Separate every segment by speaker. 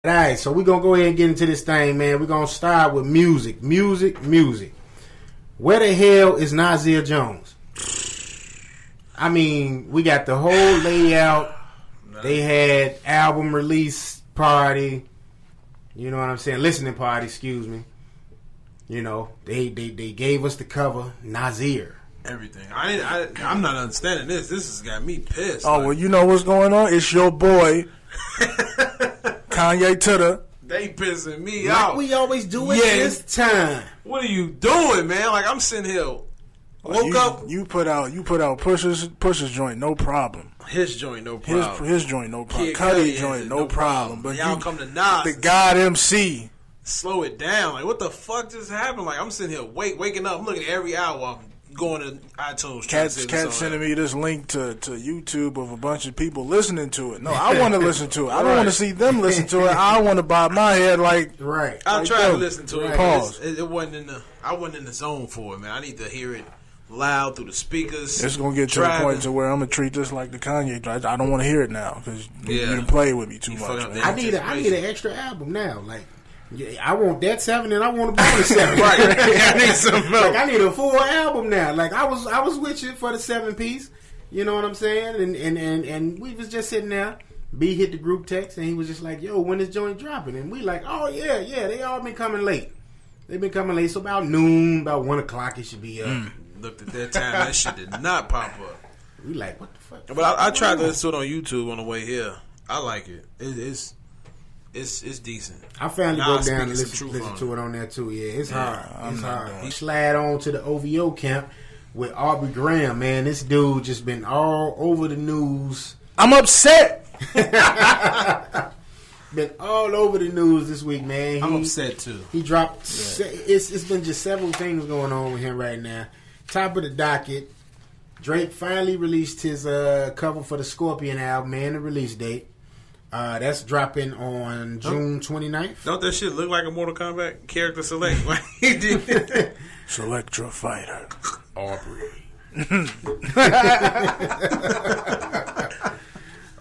Speaker 1: All right, so we're going to go ahead and get into this thing, man. We're going to start with music. Where the hell is Nasir Jones? I mean, we got the whole layout. They had album release party. You know what I'm saying? Listening party, excuse me. You know, they gave us the cover, Nasir.
Speaker 2: Everything. I'm not understanding this. This has got me pissed.
Speaker 3: Oh, well, you know what's going on? It's your boy, Kanye Titter.
Speaker 2: They pissing me out.
Speaker 1: We always do it this time.
Speaker 2: What are you doing, man? Like, I'm sitting here. Woke up.
Speaker 3: You put out Push's joint, no problem.
Speaker 2: His joint, no problem.
Speaker 3: His joint, no problem.
Speaker 2: Kid
Speaker 3: Cudi joint, no problem. But
Speaker 2: y'all come to Nas.
Speaker 3: The God MC.
Speaker 2: Slow it down. Like, what the fuck just happened? Like, I'm sitting here waking up. I'm looking at every hour. I'm going to iTunes.
Speaker 3: Cat sending me this link to YouTube of a bunch of people listening to it. No, I want to listen to it. I don't want to see them listen to it. I want to bob my head like.
Speaker 1: Right.
Speaker 2: I
Speaker 3: like
Speaker 2: tried to listen to it.
Speaker 3: Pause.
Speaker 2: It wasn't I wasn't in the zone for it, man. I need to hear it loud through the speakers.
Speaker 3: It's gonna get to the point to where I'm gonna treat this like the Kanye. I don't want to hear it now because you didn't play with me too much.
Speaker 1: I need an extra album now. Like, I want that 7 and I want a bonus 7.
Speaker 2: Right. I need some milk.
Speaker 1: Like, I need a full album now. Like, I was with you for the 7-piece. You know what I'm saying? And we was just sitting there. B hit the group text and he was just like, "Yo, when is joint dropping?" And we like, "Oh yeah, they all been coming late. They've been coming late. So about noon, about 1 o'clock, it should be up."
Speaker 2: Looked at that time, that shit did not pop up.
Speaker 1: We like, what the fuck?
Speaker 2: But I tried to listen to it on YouTube on the way here. I like it. It's decent.
Speaker 1: I finally go down and listen to it on there too. Yeah, it's hard. It's hard. He slide on to the OVO camp with Aubrey Graham. Man, this dude just been all over the news.
Speaker 3: I'm upset.
Speaker 1: Been all over the news this week, man.
Speaker 2: I'm upset too.
Speaker 1: He dropped. It's been just several things going on with him right now. Top of the docket, Drake finally released his cover for the Scorpion album and the release date. That's dropping on June 29th.
Speaker 2: Don't that shit look like a Mortal Kombat character select? He did.
Speaker 3: Select your fighter,
Speaker 1: Aubrey.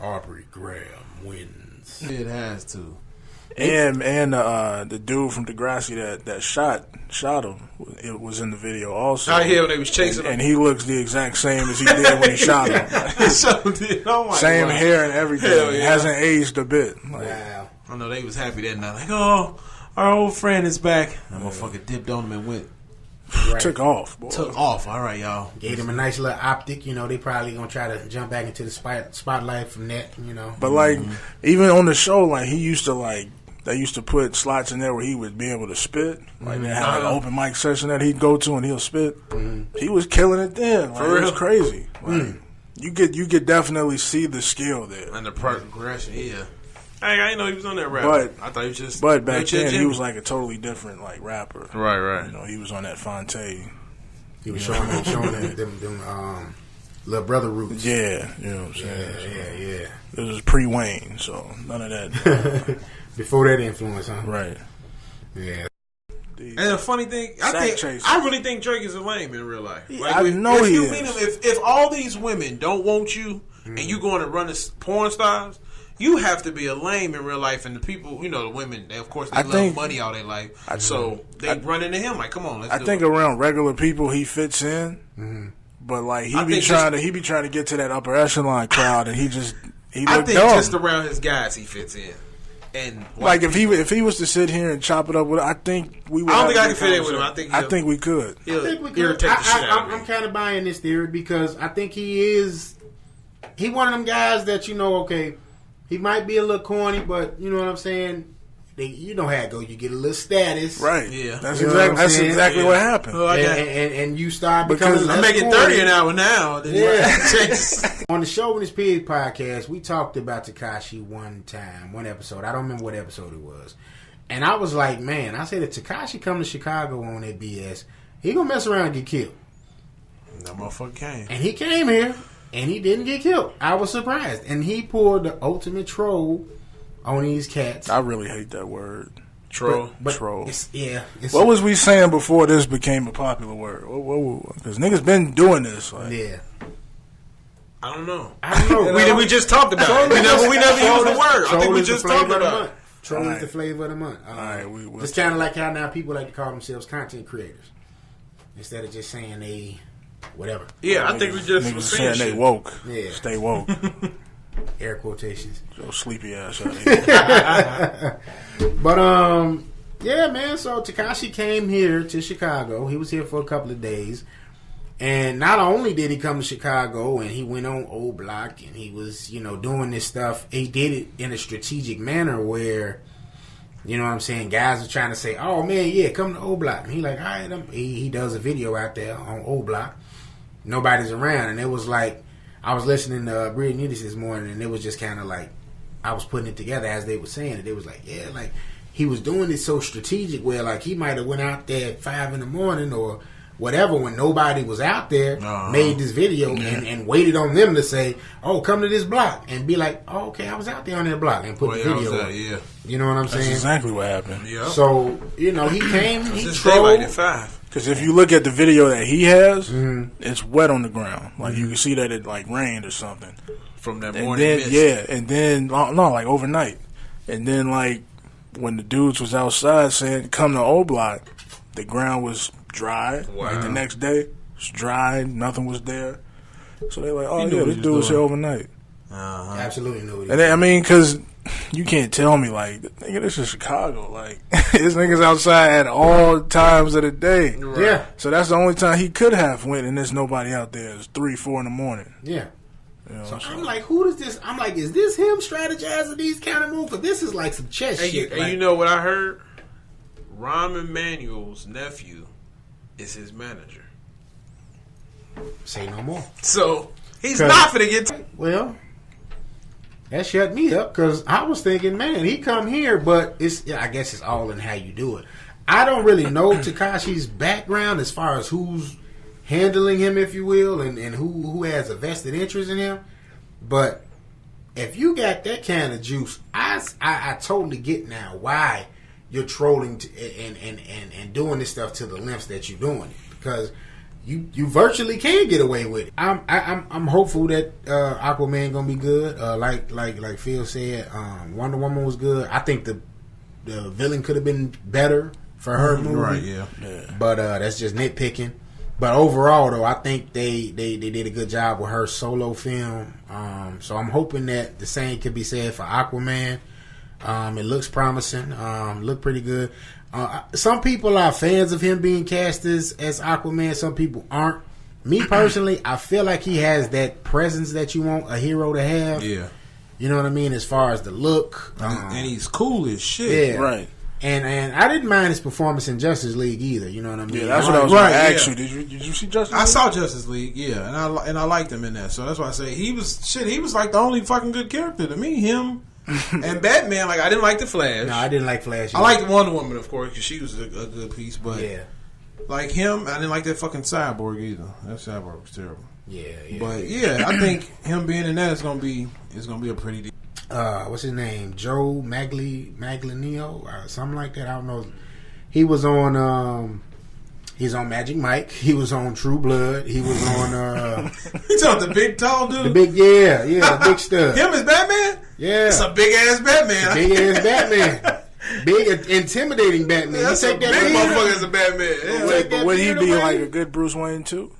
Speaker 1: Aubrey Graham wins.
Speaker 2: It has to.
Speaker 3: And the dude from Degrassi that shot him, it was in the video also.
Speaker 2: I hear when they was chasing him.
Speaker 3: And he looks the exact same as he did when he shot him. Same hair and everything. Yeah. Hasn't aged a bit. Like,
Speaker 1: wow.
Speaker 2: I know they was happy that night. Like, oh, our old friend is back. That motherfucker dipped on him and went.
Speaker 3: Right. Took off, boy.
Speaker 2: Took off. All right, y'all.
Speaker 1: Gave him a nice little optic. You know, they probably going to try to jump back into the spotlight from that, you know.
Speaker 3: But, like, even on the show, like, he used to, like, they used to put slots in there where he would be able to spit. Like, they had an open mic session that he'd go to and he'll spit. He was killing it then. Like, it was crazy. Like, you could definitely see the skill there.
Speaker 2: And the progression, yeah. I didn't know he was on that rap.
Speaker 3: But
Speaker 2: I thought he was just.
Speaker 3: But back then, he was like a totally different like rapper.
Speaker 2: Right.
Speaker 3: You know, he was on that Fonte.
Speaker 1: He was showing them little brother roots.
Speaker 3: Yeah, you know what I'm saying.
Speaker 1: Yeah.
Speaker 3: This was pre-Wayne, so none of that.
Speaker 1: Before that influence, huh?
Speaker 3: Right.
Speaker 1: Yeah.
Speaker 2: And the funny thing, I really think Drake is a lame in real life. Like,
Speaker 3: I know he is.
Speaker 2: If all these women don't want you and you going to run as porn stars, you have to be a lame in real life. And the people, you know, the women, they love money all their life. So they run into him like, come on, let's do it.
Speaker 3: I think around regular people he fits in, but like he be trying to get to that upper echelon crowd, and he look dumb.
Speaker 2: Just around his guys he fits in. And
Speaker 3: like if he was to sit here and chop it up with, I think we would.
Speaker 2: I don't think I can fit in with him. I think
Speaker 3: we could.
Speaker 1: I think we could. I'm kind of buying this theory because I think he one of them guys that, you know, okay, he might be a little corny, but you know what I'm saying. You know how it goes. You get a little status,
Speaker 3: right?
Speaker 2: Yeah,
Speaker 3: that's exactly what happened.
Speaker 1: And you start becoming.
Speaker 2: I'm making 30 an hour now.
Speaker 1: Yeah. On the Show When It's Pig podcast, we talked about Tekashi one episode. I don't remember what episode it was, and I was like, man, I said if Tekashi come to Chicago on that BS, he gonna mess around and get killed.
Speaker 2: That motherfucker came,
Speaker 1: and he came here, and he didn't get killed. I was surprised, and he pulled the ultimate troll on these cats.
Speaker 3: I really hate that word.
Speaker 2: Troll.
Speaker 1: But
Speaker 3: troll.
Speaker 1: What
Speaker 3: was we saying before this became a popular word? Because niggas been doing this. Like.
Speaker 1: Yeah.
Speaker 2: I don't know.
Speaker 1: We
Speaker 2: just talked about it. We never used the word. I think we just talked about it.
Speaker 1: Troll is the flavor of the month. It's kind of like how now people like to call themselves content creators instead of just saying they whatever.
Speaker 2: Yeah, I think we just
Speaker 3: was saying they woke.
Speaker 1: Yeah.
Speaker 3: Stay woke.
Speaker 1: Air quotations.
Speaker 3: Yo, sleepy ass out here.
Speaker 1: But yeah, man. So Tekashi came here to Chicago. He was here for a couple of days, and not only did he come to Chicago, and he went on Old Block, and he was, doing this stuff. He did it in a strategic manner where, you know what I'm saying, guys are trying to say, "Oh man, yeah, come to Old Block." And he like, all right, he does a video out there on Old Block. Nobody's around, and it was like I was listening to Brittany this morning, and it was just kind of like I was putting it together as they were saying it. It was like, yeah, like he was doing it so strategic where like he might have went out there at 5 a.m. or whatever when nobody was out there, made this video and waited on them to say, "Oh, come to this block," and be like, "Oh, okay, I was out there on that block," and put the video up.
Speaker 2: Yeah.
Speaker 1: You know what I'm saying?
Speaker 3: That's exactly what happened.
Speaker 2: Yeah.
Speaker 1: So he came, he
Speaker 2: trolled at 5.
Speaker 3: Because if you look at the video that he has, it's wet on the ground. Like you can see that it like rained or something
Speaker 2: from that
Speaker 3: and
Speaker 2: morning.
Speaker 3: then,
Speaker 2: mist.
Speaker 3: yeah, and then like overnight, and then like when the dudes was outside saying "come to Old Block," the ground was dry.
Speaker 2: Wow.
Speaker 3: Like the next day, it was dry. Nothing was there. So they're like, "Oh
Speaker 2: He knew
Speaker 3: yeah,
Speaker 2: what
Speaker 3: this
Speaker 2: he
Speaker 3: dude
Speaker 2: was
Speaker 3: was here
Speaker 2: doing.
Speaker 3: overnight."
Speaker 1: absolutely knew it.
Speaker 3: And then, I mean, because you can't tell me, like, nigga, this is Chicago. Like, this nigga's outside at all times of the day.
Speaker 2: Right.
Speaker 1: Yeah.
Speaker 3: So that's the only time he could have went, and there's nobody out there. It's 3, 4 in the morning.
Speaker 1: Yeah.
Speaker 3: You know,
Speaker 1: So I'm like, who does this? I'm like, is this him strategizing these kind of moves? Because this is like some chess shit.
Speaker 2: And you know what I heard? Rahm Emanuel's nephew is his manager.
Speaker 1: Say no more.
Speaker 2: So he's not finna get.
Speaker 1: Well, that shut me up because I was thinking, man, he come here, but I guess it's all in how you do it. I don't really know Tekashi's background as far as who's handling him, if you will, and who has a vested interest in him. But if you got that kind of juice, I totally get now why you're trolling and doing this stuff to the lengths that you're doing it, because you virtually can get away with it. I'm hopeful that Aquaman gonna be good. Like Phil said, Wonder Woman was good. I think the villain could have been better for her movie.
Speaker 2: Right? Yeah.
Speaker 1: But that's just nitpicking. But overall, though, I think they did a good job with her solo film. So I'm hoping that the same could be said for Aquaman. It looks promising. Look pretty good. Some people are fans of him being cast as Aquaman. Some people aren't. Me personally, I feel like he has that presence that you want a hero to have.
Speaker 2: Yeah.
Speaker 1: You know what I mean? As far as the look.
Speaker 2: And he's cool as shit.
Speaker 1: Yeah.
Speaker 3: Right.
Speaker 1: And I didn't mind his performance in Justice League either. You know what I mean?
Speaker 3: Yeah, that's what I was going to ask you. Did you see Justice League?
Speaker 2: I saw Justice League, yeah, and I liked him in that. So that's why I say he was like the only fucking good character to me. Him and Batman. Like I didn't like the Flash.
Speaker 1: No, I didn't like Flash.
Speaker 2: I liked Wonder Woman, of course, because she was a good piece. But
Speaker 1: Yeah.
Speaker 2: like him, I didn't like that fucking Cyborg either. That Cyborg was terrible.
Speaker 1: Yeah.
Speaker 2: But yeah, I think him being in that is gonna be a pretty deal.
Speaker 1: What's his name? Joe Maglianino, something like that. I don't know. He was on. He's on Magic Mike. He was on True Blood. He was on.
Speaker 2: You talking the big tall dude?
Speaker 1: The big, the big stud.
Speaker 2: Him as Batman?
Speaker 1: Yeah,
Speaker 2: it's a big ass Batman.
Speaker 1: Big ass Batman. Big intimidating Batman.
Speaker 2: That's
Speaker 1: you
Speaker 2: a
Speaker 1: take
Speaker 2: big
Speaker 1: that
Speaker 2: motherfucker as a Batman. Yeah.
Speaker 3: But would he be like a good Bruce Wayne too?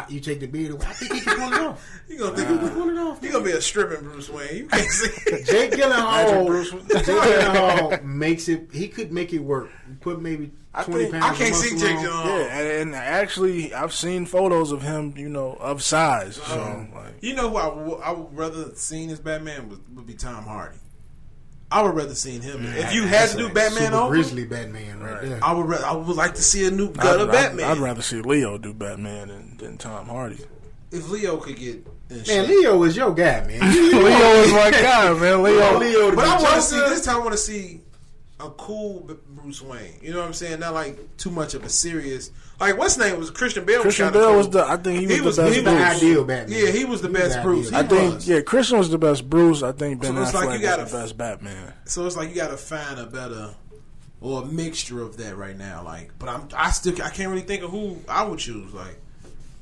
Speaker 1: You take the beard away. I think he can pull it off.
Speaker 2: You gonna think he can pull it off? You gonna be a stripping Bruce Wayne? You can't see.
Speaker 1: Jake Gyllenhaal makes it. He could make it work. Put maybe 20 pounds.
Speaker 2: I can't see Jake Gyllenhaal.
Speaker 3: Yeah, and actually, I've seen photos of him. Of size. So,
Speaker 2: you know who I would rather seen as Batman would be Tom Hardy. I would rather seen him. If you had to do Batman over
Speaker 1: grizzly Batman right there.
Speaker 2: I would like to see a new gut of Batman.
Speaker 3: I'd rather see Leo do Batman than Tom Hardy.
Speaker 2: If Leo could get
Speaker 1: Leo is your guy, man.
Speaker 3: Leo is my guy, man. Leo.
Speaker 2: But I want to see this time. I want to see a cool Bruce Wayne. You know what I'm saying? Not like too much of a serious. Like what's his name was Christian Bale.
Speaker 3: Christian Bale was I think he was the best.
Speaker 1: He was the ideal Batman.
Speaker 2: Yeah, he was the best Bruce.
Speaker 3: I think Christian was the best Bruce. I think Ben Affleck was the best Batman.
Speaker 2: So it's like you got to find a better or a mixture of that right now. Like, but I can't really think of who I would choose. Like,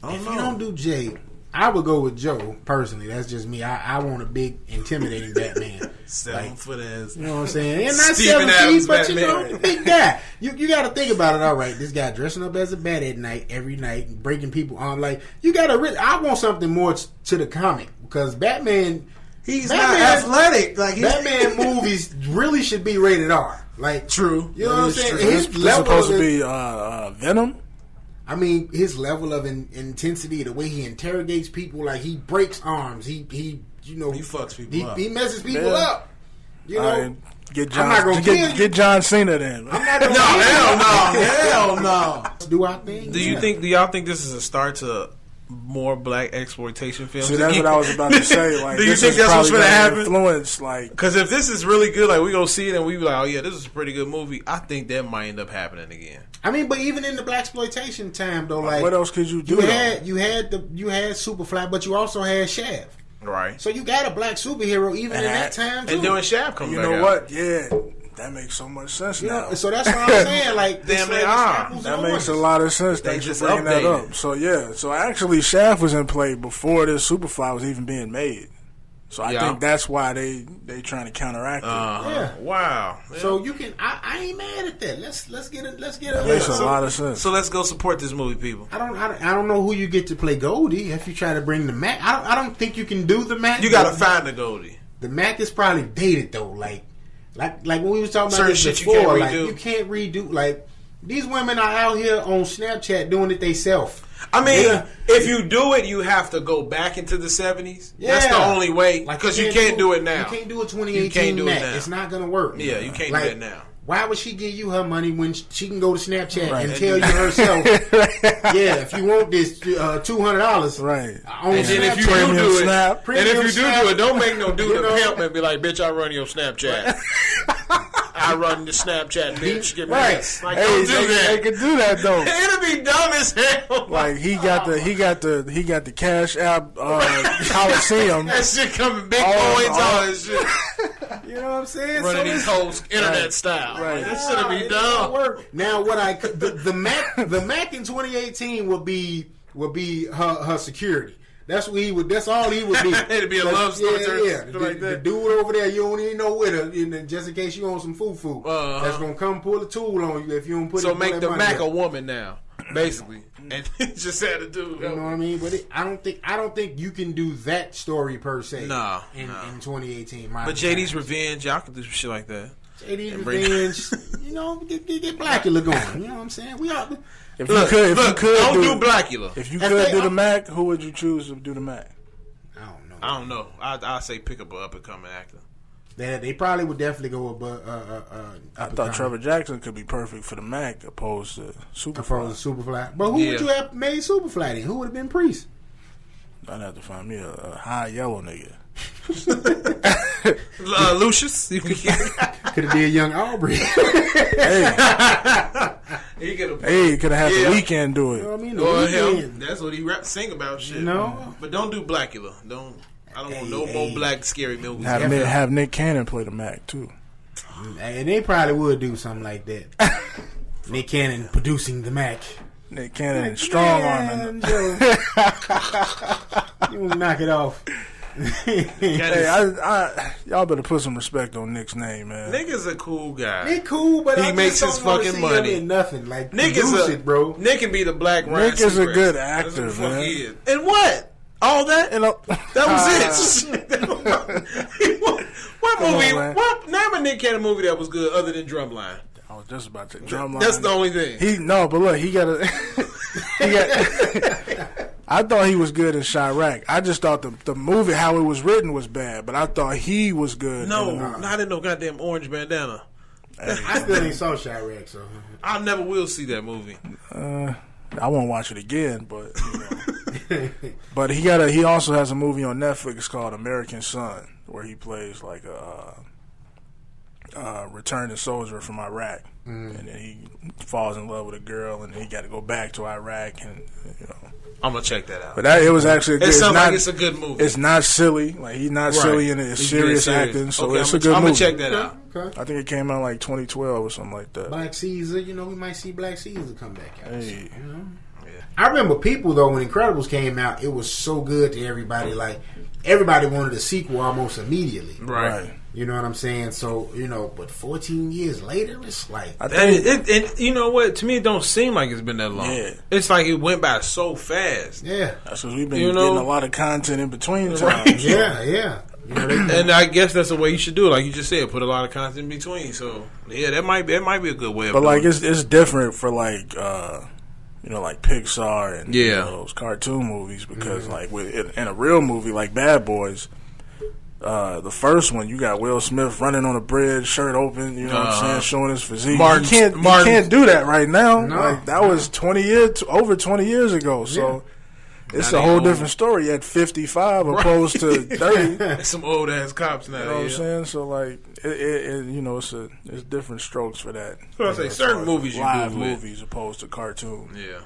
Speaker 2: I don't know.
Speaker 1: If you don't do Jay, I would go with Joe personally. That's just me. I want a big, intimidating Batman.
Speaker 2: 7 foot ass.
Speaker 1: You know what I'm saying? And not
Speaker 2: Steven
Speaker 1: 7
Speaker 2: Adams
Speaker 1: feet, but
Speaker 2: Batman.
Speaker 1: the big guy. You got to think about it. All right, this guy dressing up as a bat at night, every night, and breaking people on. Like, you got to really. I want something more to the comic because Batman.
Speaker 2: He's not athletic. Like
Speaker 1: Batman movies really should be rated R. Like,
Speaker 2: true.
Speaker 1: You know what I'm saying?
Speaker 3: True. It's supposed to be Venom.
Speaker 1: I mean, his level of intensity, the way he interrogates people, like he breaks arms, he
Speaker 2: fucks people up.
Speaker 1: He messes people up. You know,
Speaker 3: get John Cena then.
Speaker 2: Hell no.
Speaker 1: Do I think?
Speaker 2: Do y'all think this is a start to more black exploitation films?
Speaker 3: See, that's what I was about to say. Like,
Speaker 2: do you think that's what's going to happen?
Speaker 3: Influence, like,
Speaker 2: because if this is really good, like we gonna see it and we be like, oh yeah, this is a pretty good movie. I think that might end up happening again.
Speaker 1: I mean, but even in the blaxploitation time though, like
Speaker 3: what else could you do?
Speaker 1: You had Superfly, but you also had Shaft.
Speaker 2: Right.
Speaker 1: So you got a black superhero even in that time too.
Speaker 2: And doing Shaft come back out.
Speaker 3: You know what? Yeah. That makes so much sense now.
Speaker 1: So that's what I'm saying. Like,
Speaker 3: that makes a lot of sense. Thanks for bringing that up. So yeah, so actually Shaft was in play before this Superfly was even being made. So I think that's why they trying to counteract it.
Speaker 1: Yeah.
Speaker 2: Wow. Yeah.
Speaker 1: So you can. I ain't mad at that. Let's get it.
Speaker 3: That makes a lot of sense.
Speaker 2: So let's go support this movie, people.
Speaker 1: I don't know who you get to play Goldie if you try to bring the Mac. I don't think you can do the Mac.
Speaker 2: You got to find the Goldie.
Speaker 1: The Mac is probably dated though. Like when we was talking about
Speaker 2: certain
Speaker 1: this
Speaker 2: shit
Speaker 1: before,
Speaker 2: you can't redo.
Speaker 1: Like these women are out here on Snapchat doing it themselves.
Speaker 2: I mean, if you do it, you have to go back into the 70s. Yeah. That's the only way, because you can't do it now.
Speaker 1: You can't do a 2018 Mac. It's not going to work.
Speaker 2: Yeah, you can't do that now.
Speaker 1: Why would she give you her money when she can go to Snapchat and tell you herself, yeah, if you want this $200,
Speaker 3: right?
Speaker 2: And then if you do it, don't make no dude a pimp and be like, bitch, I run your Snapchat. I run the Snapchat, bitch. Get right. Like, don't do that.
Speaker 3: They can do that though.
Speaker 2: It'll be dumb as hell.
Speaker 3: Like he got the Cash App Coliseum.
Speaker 2: That shit coming big coins on and shit.
Speaker 1: You know what I'm saying?
Speaker 2: Running these hoes internet style. Right. That shit'll be dumb.
Speaker 1: Now the Mac in 2018 will be her security. That's what he would. That's all he would be.
Speaker 2: It'd be a love story.
Speaker 1: Yeah. The dude over there, you don't even know with her, just in case you want some foo. That's gonna come pull a tool on you if you don't put.
Speaker 2: So make the Mac a woman now, basically, and just had to do.
Speaker 1: You know what I mean? But I don't think you can do that story per se.
Speaker 2: In
Speaker 1: 2018.
Speaker 2: But JD's Revenge, y'all can do some shit like that.
Speaker 1: JD's Revenge, get Blackula going. You know what I'm saying? We are.
Speaker 3: If you could
Speaker 2: do Blackula.
Speaker 3: If you could do the Mac, who would you choose to do the Mac?
Speaker 1: I don't know.
Speaker 2: I say pick up an up and coming actor.
Speaker 1: They probably would definitely go above.
Speaker 3: I thought Trevor Jackson could be perfect for the Mac opposed to Superfly.
Speaker 1: But who would you have made Superfly then? Who would have been Priest?
Speaker 3: I'd have to find me a high yellow nigga.
Speaker 2: Lucius, you
Speaker 1: could have been young Aubrey.
Speaker 3: He could have had the Weeknd do it.
Speaker 1: You know what I mean?
Speaker 2: That's what he sing about shit.
Speaker 1: No,
Speaker 2: but don't do Blackula. I don't want no more black scary movies.
Speaker 3: Have Nick Cannon play the Mac too.
Speaker 1: And they probably would do something like that. Nick Cannon producing the Mac.
Speaker 3: Nick Cannon strong arming.
Speaker 1: You will knock it off.
Speaker 3: Y'all better put some respect on Nick's name, man.
Speaker 2: Nick is a cool guy.
Speaker 1: Nick cool, but
Speaker 2: he makes his fucking money.
Speaker 1: Nothing like
Speaker 2: Nick is
Speaker 1: bro.
Speaker 2: Nick can be the black.
Speaker 3: Nick is a good actor, man.
Speaker 2: And what? All that? That was it. What movie? Name a Nick Cannon movie that was good other than Drumline.
Speaker 3: I was just about to Drumline.
Speaker 2: That's the only thing.
Speaker 3: But look, he got. I thought he was good in Chirac. I just thought the movie, how it was written, was bad. But I thought he was good.
Speaker 2: No, not in no goddamn orange bandana.
Speaker 1: I still ain't saw Chirac, so
Speaker 2: I never will see that movie.
Speaker 3: I won't watch it again, but but he also has a movie on Netflix called American Son, where he plays like a returning soldier from Iraq, and then he falls in love with a girl, and then he got to go back to Iraq, and
Speaker 2: I'm gonna check that out.
Speaker 3: But it was actually
Speaker 2: it sounds like it's a good movie.
Speaker 3: It's not silly, like he's not silly in it. It's serious acting, so it's a good movie.
Speaker 2: I'm gonna check that out.
Speaker 1: Okay.
Speaker 3: I think it came out like 2012 or something like that.
Speaker 1: Black Caesar, we might see Black Caesar come back out.
Speaker 3: Hey.
Speaker 1: I remember people though when Incredibles came out, it was so good to everybody. Like everybody wanted a sequel almost immediately.
Speaker 2: Right.
Speaker 1: You know what I'm saying? So, but 14 years later, it's like...
Speaker 2: And you know what? To me, it don't seem like it's been that long.
Speaker 3: Yeah.
Speaker 2: It's like it went by so fast.
Speaker 1: Yeah.
Speaker 3: That's because we've been getting a lot of content in between times.
Speaker 2: Right.
Speaker 1: Yeah.
Speaker 2: And I guess that's the way you should do it. Like you just said, put a lot of content in between. So, yeah, that might be a good way of doing it.
Speaker 3: But, it's different for, like Pixar and those cartoon movies because, in a real movie like Bad Boys... the first one, you got Will Smith running on a bridge, shirt open, you know what I'm saying, showing his physique. You can't do that right now.
Speaker 1: No.
Speaker 3: Like that was over 20 years ago. So it's a whole different story at 55 opposed to 30.
Speaker 2: Some old ass cops now.
Speaker 3: You know what I'm saying? So it's different strokes for that.
Speaker 2: So I say certain movies you
Speaker 3: live
Speaker 2: do
Speaker 3: movies opposed to cartoon.
Speaker 2: Yeah.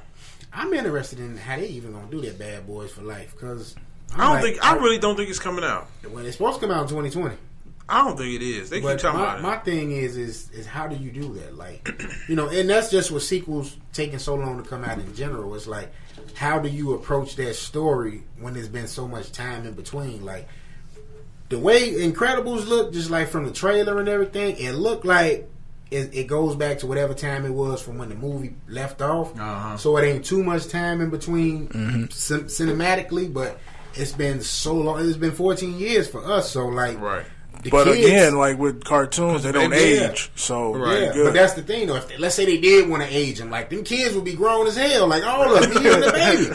Speaker 1: I'm interested in how they even gonna do that Bad Boys for Life because.
Speaker 2: I really don't think it's coming out.
Speaker 1: Well, it's supposed to come out in 2020.
Speaker 2: I don't think it is. They keep talking about it.
Speaker 1: My thing is how do you do that? Like, and that's just with sequels taking so long to come out in general. It's like, how do you approach that story when there's been so much time in between? Like, the way Incredibles look, just like from the trailer and everything, it looked like it goes back to whatever time it was from when the movie left off.
Speaker 2: Uh-huh.
Speaker 1: So it ain't too much time in between cinematically, but... It's been so long. It's been 14 years for us. So
Speaker 2: right.
Speaker 3: But kids, again, like with cartoons, they don't age. So
Speaker 1: but that's the thing though. If let's say they did want to age them, like them kids would be grown as hell. Like all of them, even the baby.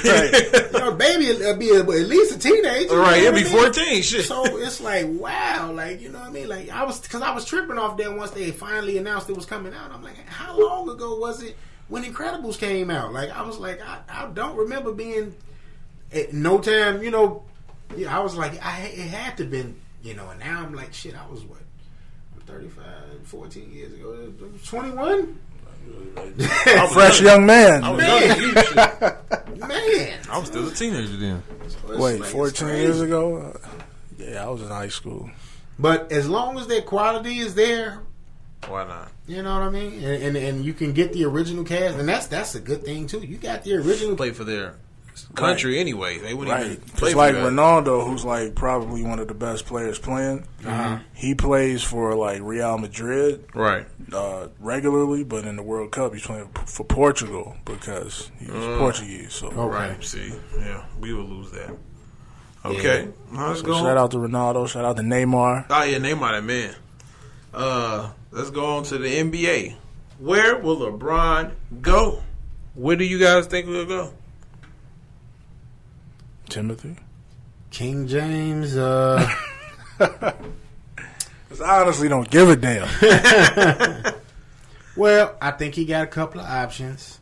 Speaker 3: Right.
Speaker 1: Baby will be at least a teenager.
Speaker 2: Right, he'll be 14. Shit.
Speaker 1: So it's like wow, like you know what I mean. Like I was tripping off that once they finally announced it was coming out. I'm like, how long ago was it when Incredibles came out? Like I was like, I don't remember being. At no time, I was like, it had to been, and now I'm like, shit, I was what? I'm 35, 14 years ago, 21?
Speaker 3: A fresh young man.
Speaker 2: I was
Speaker 1: Man.
Speaker 2: I was still a teenager then.
Speaker 1: So
Speaker 3: wait, 14 years ago? I was in high school.
Speaker 1: But as long as that quality is there,
Speaker 2: why not?
Speaker 1: You know what I mean? And you can get the original cast, and that's a good thing, too. You got the original.
Speaker 2: Play for their country anyway. They wouldn't even play
Speaker 3: it's
Speaker 2: for
Speaker 3: like
Speaker 2: that.
Speaker 3: Ronaldo, who's like probably one of the best players playing. He plays for like Real Madrid,
Speaker 2: right?
Speaker 3: Regularly, but in the World Cup, he's playing for Portugal because he's Portuguese. So
Speaker 2: right, see, we would lose that. Okay, let's go.
Speaker 3: Shout out to Ronaldo. Shout out to Neymar.
Speaker 2: Oh yeah, Neymar, that man. Let's go on to the NBA. Where will LeBron go? Where do you guys think he'll go?
Speaker 3: Timothy?
Speaker 1: King James.
Speaker 3: I honestly don't give a damn.
Speaker 1: Well, I think he got a couple of options.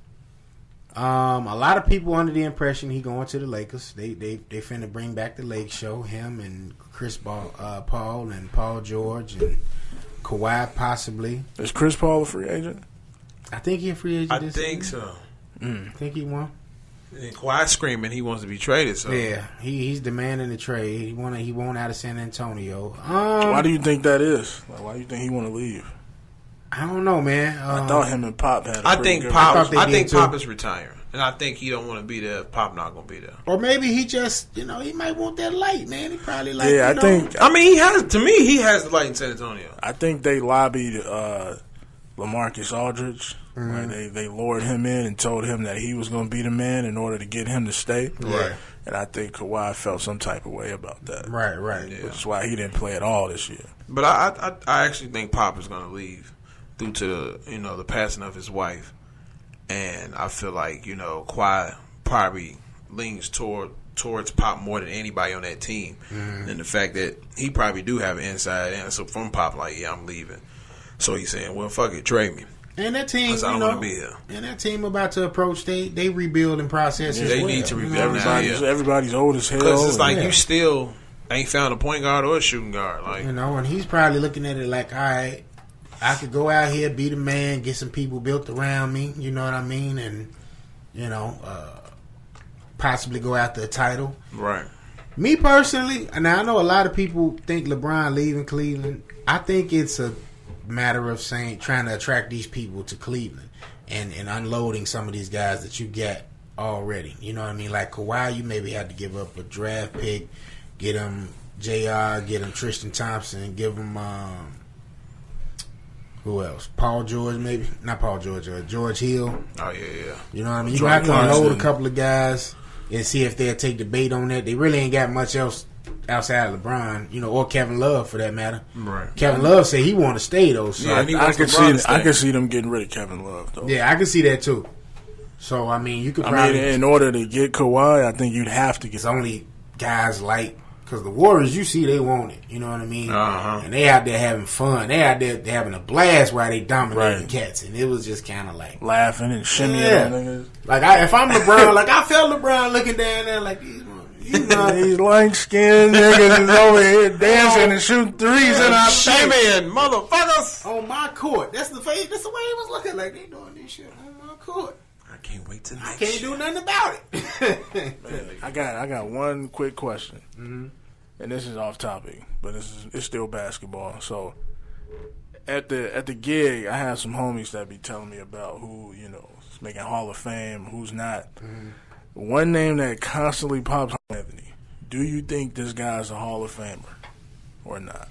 Speaker 1: A lot of people under the impression he going to the Lakers. They finna bring back the Lake Show. Him and Chris Paul and Paul George and Kawhi possibly.
Speaker 3: Is Chris Paul a free agent?
Speaker 1: I think he a free agent.
Speaker 2: I think so.
Speaker 1: I think he won.
Speaker 2: And Kawhi screaming he wants to be traded. So
Speaker 1: yeah, he's demanding a trade. He want out of San Antonio.
Speaker 3: Why do you think that is? Like, why do you think he want to leave?
Speaker 1: I don't know, man.
Speaker 3: I thought him and Pop had.
Speaker 2: I think Pop is retiring, and I think he don't want to be there. If Pop not gonna be there,
Speaker 1: or maybe he just he might want that light, man. He probably like.
Speaker 3: Yeah, I think.
Speaker 2: I mean, he has. To me, he has the light in San Antonio.
Speaker 3: I think they lobbied LaMarcus Aldridge.
Speaker 1: Mm-hmm.
Speaker 3: Right? They lured him in and told him that he was going to be the man in order to get him to stay.
Speaker 2: Right.
Speaker 3: And I think Kawhi felt some type of way about that.
Speaker 1: Right.
Speaker 3: Yeah. Which is why he didn't play at all this year.
Speaker 2: But I actually think Pop is going to leave due to the passing of his wife, and I feel like Kawhi probably leans towards Pop more than anybody on that team, and the fact that he probably do have an inside answer from Pop, like, yeah, I'm leaving. So he's saying, well, fuck it, trade me.
Speaker 1: And that team,
Speaker 2: I don't want to be here.
Speaker 1: And that team about to approach, they rebuilding process as well.
Speaker 2: They need to rebuild now.
Speaker 3: Everybody's old as hell.
Speaker 2: Because it's like you still ain't found a point guard or a shooting guard. Like
Speaker 1: and he's probably looking at it like, all right, I could go out here, be the man, get some people built around me, you know what I mean? And, possibly go after a title.
Speaker 2: Right.
Speaker 1: Me personally, and I know a lot of people think LeBron leaving Cleveland. I think it's a matter of trying to attract these people to Cleveland and unloading some of these guys that you get already. You know what I mean? Like Kawhi, you maybe had to give up a draft pick, get him JR, get him Tristan Thompson, give him who else? Paul George, maybe not Paul George, George Hill.
Speaker 2: Oh yeah.
Speaker 1: You know what I mean? You have to unload a couple of guys and see if they'll take the bait on that. They really ain't got much else outside of LeBron, you know, or Kevin Love for that matter.
Speaker 2: Right.
Speaker 1: Kevin Love said he want to stay though. So
Speaker 3: I can see them getting rid of Kevin Love though.
Speaker 1: Yeah, I can see that too. So I mean, you could probably.
Speaker 3: I mean, in order to get Kawhi, I think you'd have to get.
Speaker 1: It's only guys like. Because the Warriors, you see, they want it. You know what I mean?
Speaker 2: Uh-huh.
Speaker 1: And they out there having fun. They out there having a blast while they dominating cats. And it was just kind of like...
Speaker 3: laughing and shimmying.
Speaker 1: Yeah. Like, if I'm LeBron, like, I felt LeBron looking down there like, you know...
Speaker 3: These light-skinned niggas is over here dancing and shooting threes in our
Speaker 2: shimmying, motherfuckers!
Speaker 1: On my court. That's the way he was looking like. They doing this shit on my court.
Speaker 2: I can't wait to
Speaker 1: I can't do nothing about it.
Speaker 3: Man, I got one quick question,
Speaker 1: mm-hmm.
Speaker 3: and this is off topic, but it's still basketball. So at the gig, I have some homies that be telling me about who is making Hall of Fame, who's not.
Speaker 1: Mm-hmm.
Speaker 3: One name that constantly pops up, Anthony. Do you think this guy's a Hall of Famer or not?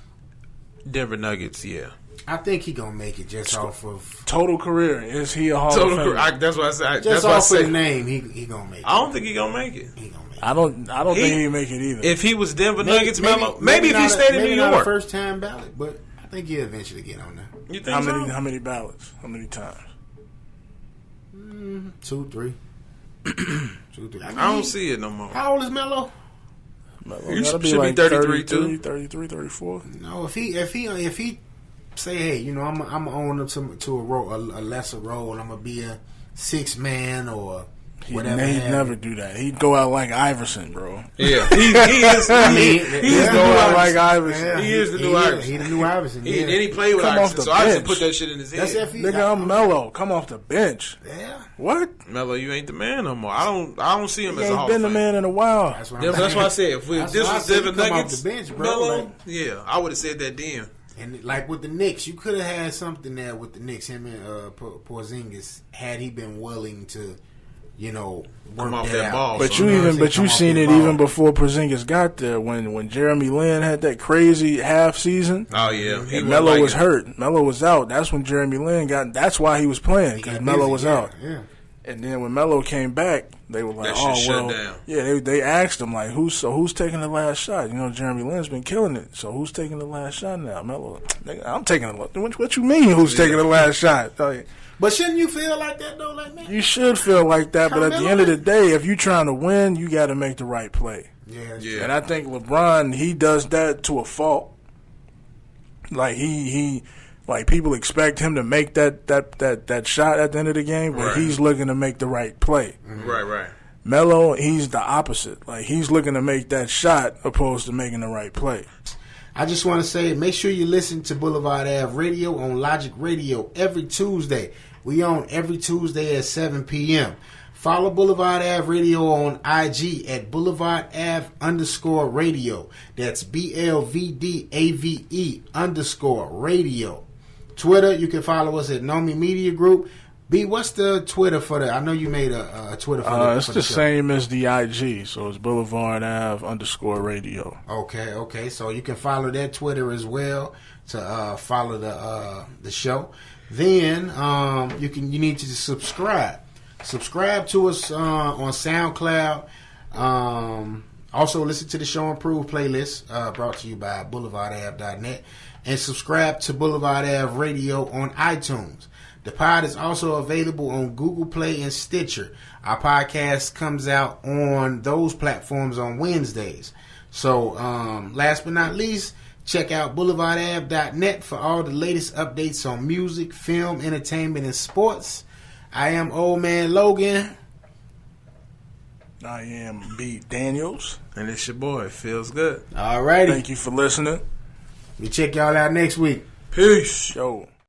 Speaker 2: Denver Nuggets, yeah.
Speaker 1: I think he gonna make it just off of
Speaker 3: total career. Is he a Hall of Famer?
Speaker 2: That's what I said.
Speaker 1: Just off of the name, he gonna make it.
Speaker 2: I don't think he gonna make it.
Speaker 1: He gonna make it.
Speaker 3: I don't think he'd make it either.
Speaker 2: If he was Denver Nuggets, maybe if he stayed in New York,
Speaker 1: not a first time ballot, but I think he'll eventually get on there.
Speaker 2: You think
Speaker 3: How many ballots? How many times?
Speaker 1: 2, 3. 2, 3.
Speaker 2: I don't see it no more.
Speaker 1: How old is Melo?
Speaker 2: You should be like 33 too.
Speaker 3: 33, 34.
Speaker 1: No, if he say, hey, I'm gonna own up to a lesser role. I'm gonna be a 6 man or whatever.
Speaker 3: He'd never do that. He'd go out like Iverson, bro.
Speaker 2: Yeah, he is.
Speaker 3: He's going out like Iverson.
Speaker 2: Yeah, he is the new Iverson.
Speaker 1: He the new Iverson.
Speaker 2: And he played with Iverson, so Iverson put that shit in his head.
Speaker 3: Nigga, I'm Melo. Come off the bench.
Speaker 1: Yeah.
Speaker 3: What?
Speaker 2: Melo, you ain't the man no more. I don't see him as a Hall
Speaker 3: of Fame. He ain't been the man in a while.
Speaker 1: That's what
Speaker 2: I said. If this was Denver Nuggets,
Speaker 1: Melo,
Speaker 2: yeah, I would have said that then.
Speaker 1: And like with the Knicks, you could have had something there with the Knicks. Him and Porzingis, had he been willing to, work
Speaker 2: off that ball.
Speaker 3: But you seen it even before Porzingis got there when Jeremy Lin had that crazy half season.
Speaker 2: Oh yeah,
Speaker 3: and Melo was hurt. Melo was out. That's when Jeremy Lin got. That's why he was playing because Melo was out.
Speaker 1: Yeah.
Speaker 3: And then when Melo came back, they were like,
Speaker 2: shut down.
Speaker 3: Yeah, they asked him like, who's taking the last shot? Jeremy Lin's been killing it. So who's taking the last shot now? Melo, nigga, I'm taking the last. What you mean? Who's taking the last shot?
Speaker 1: But shouldn't you feel like that though? Like, man,
Speaker 3: you should feel like that. But at the end of the day, if you're trying to win, you got to make the right play.
Speaker 1: Yeah.
Speaker 3: And I think LeBron, he does that to a fault. Like he. Like, people expect him to make that shot at the end of the game, but he's looking to make the right play.
Speaker 2: Mm-hmm. Right.
Speaker 3: Melo, he's the opposite. Like, he's looking to make that shot opposed to making the right play.
Speaker 1: I just want to say, make sure you listen to Boulevard Ave Radio on Logic Radio every Tuesday. We on every Tuesday at 7 p.m. Follow Boulevard Ave Radio on IG at Boulevard Ave _radio. That's BLVDAVE _radio. Twitter, you can follow us at Nomi Media Group. B, what's the Twitter for the? I know you made a Twitter for the.
Speaker 3: It's the same as the IG, so it's Boulevard Ave _radio.
Speaker 1: Okay. So you can follow that Twitter as well to follow the show. Then you need to subscribe. Subscribe to us on SoundCloud. Also, listen to the Show Improved playlist brought to you by BoulevardAve.net. And subscribe to Boulevard Ave Radio on iTunes. The pod is also available on Google Play and Stitcher. Our podcast comes out on those platforms on Wednesdays. So, last but not least, check out BoulevardAve.net for all the latest updates on music, film, entertainment, and sports. I am Old Man Logan.
Speaker 3: I am B. Daniels.
Speaker 2: And it's your boy. Feels good.
Speaker 1: All righty.
Speaker 3: Thank you for listening.
Speaker 1: We check y'all out next week.
Speaker 2: Peace.
Speaker 3: Yo.